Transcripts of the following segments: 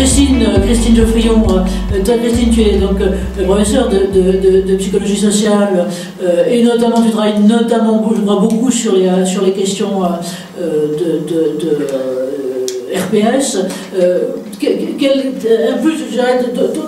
Christine Geoffrion, toi Christine, tu es donc professeure de psychologie sociale et notamment tu travailles notamment, je crois, beaucoup sur les questions RPS. Un peu,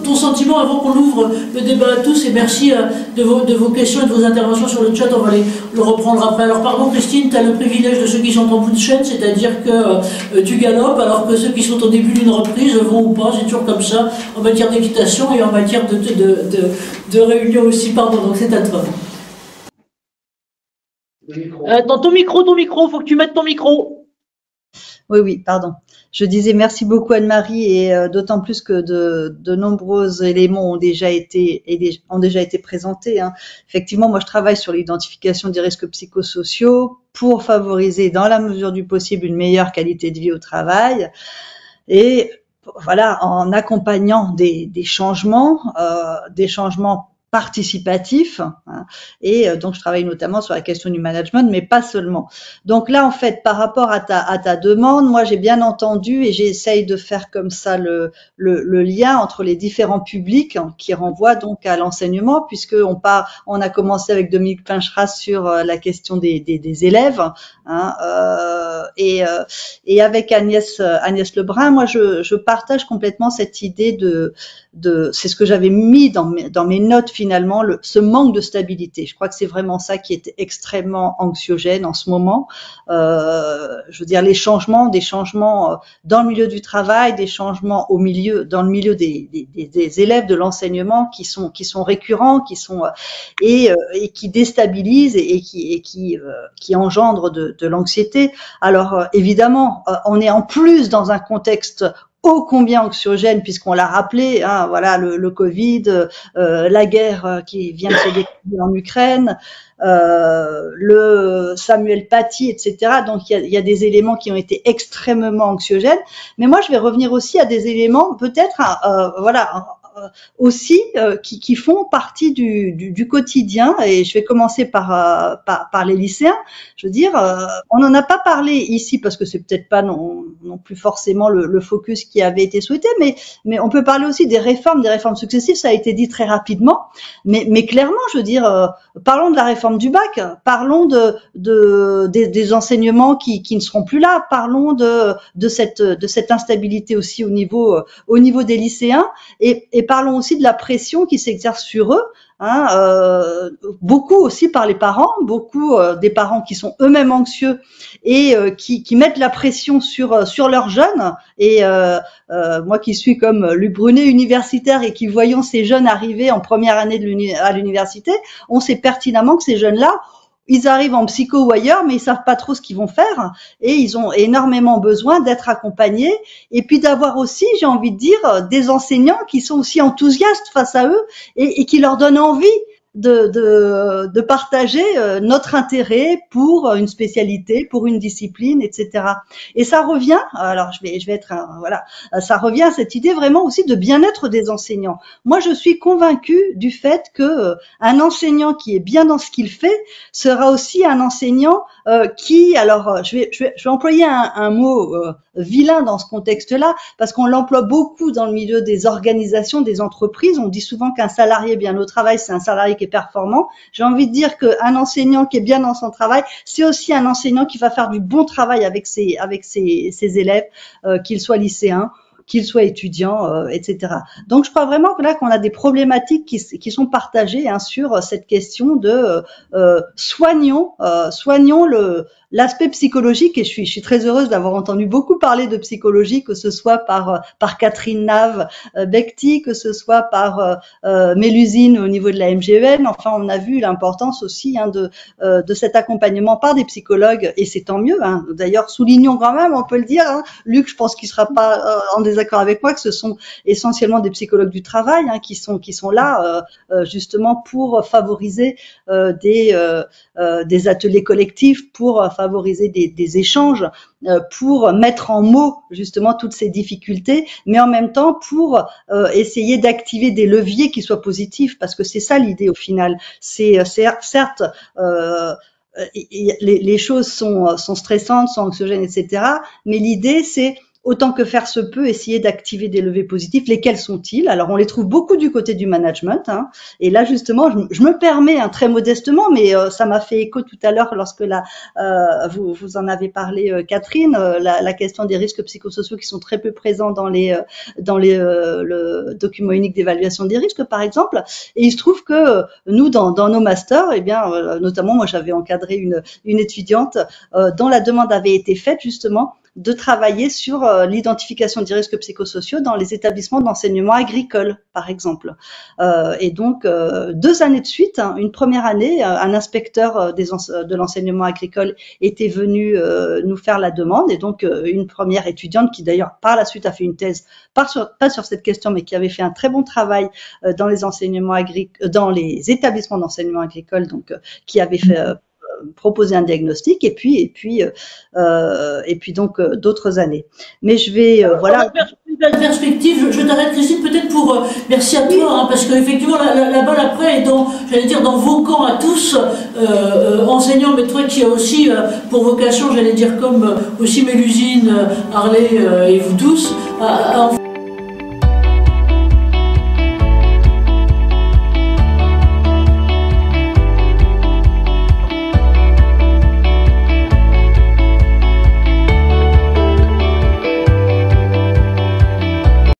ton sentiment avant qu'on ouvre le débat à tous, et merci de vos questions et de vos interventions sur le chat, on va le reprendre après. Alors pardon Christine, tu as le privilège de ceux qui sont en bout de chaîne, c'est-à-dire que tu galopes alors que ceux qui sont au début d'une reprise vont ou pas, c'est toujours comme ça en matière d'équitation et en matière de réunion aussi, pardon, donc c'est à toi. Dans ton micro, faut que tu mettes ton micro. Oui, pardon. Je disais merci beaucoup Anne-Marie et d'autant plus que de nombreux éléments ont déjà été présentés. Hein. Effectivement, moi je travaille sur l'identification des risques psychosociaux pour favoriser dans la mesure du possible une meilleure qualité de vie au travail et voilà, en accompagnant des changements participatif, hein, et donc je travaille notamment sur la question du management, mais pas seulement. Donc là, en fait, par rapport à ta demande, moi j'ai bien entendu et j'essaye de faire comme ça le lien entre les différents publics qui renvoient donc à l'enseignement, puisque on a commencé avec Dominique Pinchras sur la question des élèves, hein, et avec Agnès Lebrun, moi je partage complètement cette idée c'est ce que j'avais mis dans mes notes finalement, ce manque de stabilité. Je crois que c'est vraiment ça qui est extrêmement anxiogène en ce moment. Je veux dire, des changements dans le milieu du travail, des changements dans le milieu des élèves de l'enseignement qui sont récurrents, et qui déstabilisent et qui engendrent de l'anxiété. Alors évidemment, on est en plus dans un contexte ô combien anxiogène, puisqu'on l'a rappelé, hein, voilà, le Covid, la guerre qui vient de se déclarer en Ukraine, le Samuel Paty, etc. Donc il y a des éléments qui ont été extrêmement anxiogènes. Mais moi, je vais revenir aussi à des éléments peut-être, aussi qui font partie du quotidien, et je vais commencer par les lycéens. Je veux dire, on n'en a pas parlé ici parce que c'est peut-être pas non plus forcément le focus qui avait été souhaité, mais on peut parler aussi des réformes successives. Ça a été dit très rapidement, mais clairement, je veux dire, parlons de la réforme du bac, parlons des enseignements qui ne seront plus là, parlons de cette instabilité aussi au niveau des lycéens, et parlons aussi de la pression qui s'exerce sur eux, hein, beaucoup aussi par les parents, des parents qui sont eux-mêmes anxieux et qui mettent la pression sur leurs jeunes. Et moi qui suis comme Luc Brunet universitaire et qui voyons ces jeunes arriver en première année à l'université, on sait pertinemment que ces jeunes-là, ils arrivent en psycho ou ailleurs, mais ils savent pas trop ce qu'ils vont faire, et ils ont énormément besoin d'être accompagnés, et puis d'avoir aussi, j'ai envie de dire, des enseignants qui sont aussi enthousiastes face à eux et qui leur donnent envie de partager notre intérêt pour une spécialité, pour une discipline, etc. Et ça revient, alors je vais être voilà, ça revient à cette idée vraiment aussi de bien-être des enseignants. Moi, je suis convaincue du fait que un enseignant qui est bien dans ce qu'il fait sera aussi un enseignant qui, alors je vais employer un mot vilain dans ce contexte-là, parce qu'on l'emploie beaucoup dans le milieu des organisations, des entreprises. On dit souvent qu'un salarié bien au travail, c'est un salarié qui est performant. J'ai envie de dire qu'un enseignant qui est bien dans son travail, c'est aussi un enseignant qui va faire du bon travail avec ses élèves, qu'ils soient lycéens, qu'ils soient étudiants, etc. Donc, je crois vraiment que là, qu'on a des problématiques qui sont partagées, hein, sur cette question de soignons l'aspect psychologique, et je suis très heureuse d'avoir entendu beaucoup parler de psychologie, que ce soit par Catherine Nave-Becti, que ce soit par Mélusine au niveau de la MGEN. Enfin, on a vu l'importance aussi, hein, de cet accompagnement par des psychologues, et c'est tant mieux, hein. D'ailleurs, soulignons quand même, on peut le dire, hein, Luc, je pense qu'il sera pas en désaccord avec moi, que ce sont essentiellement des psychologues du travail, hein, qui sont là justement pour favoriser des ateliers collectifs, pour favoriser des échanges, pour mettre en mots justement toutes ces difficultés, mais en même temps pour essayer d'activer des leviers qui soient positifs, parce que c'est ça l'idée au final. C'est certes les choses sont stressantes, sont anxiogènes, etc. Mais l'idée, c'est autant que faire se peut, essayer d'activer des leviers positifs. Lesquels sont-ils? Alors, on les trouve beaucoup du côté du management. Hein. Et là, justement, je me permets, hein, très modestement, mais ça m'a fait écho tout à l'heure lorsque vous en avez parlé, Catherine, la question des risques psychosociaux qui sont très peu présents dans le document unique d'évaluation des risques, par exemple. Et il se trouve que nous, dans nos masters, eh bien, notamment, moi, j'avais encadré une étudiante dont la demande avait été faite justement de travailler sur l'identification des risques psychosociaux dans les établissements d'enseignement agricole, par exemple. Et donc, 2 années de suite, hein, une première année, un inspecteur de l'enseignement agricole était venu nous faire la demande, et donc une première étudiante qui d'ailleurs par la suite a fait une thèse, pas sur cette question, mais qui avait fait un très bon travail dans les enseignements dans les établissements d'enseignement agricole, donc qui avait fait proposer un diagnostic, et puis donc d'autres années. Mais je vais voilà. Une perspective, je t'arrête, Christine, peut-être pour merci à toi, hein, parce qu'effectivement la balle après est dans, j'allais dire, dans vos camps à tous, enseignants, mais toi qui a aussi pour vocation, j'allais dire, comme aussi Mélusine, Harley et vous tous,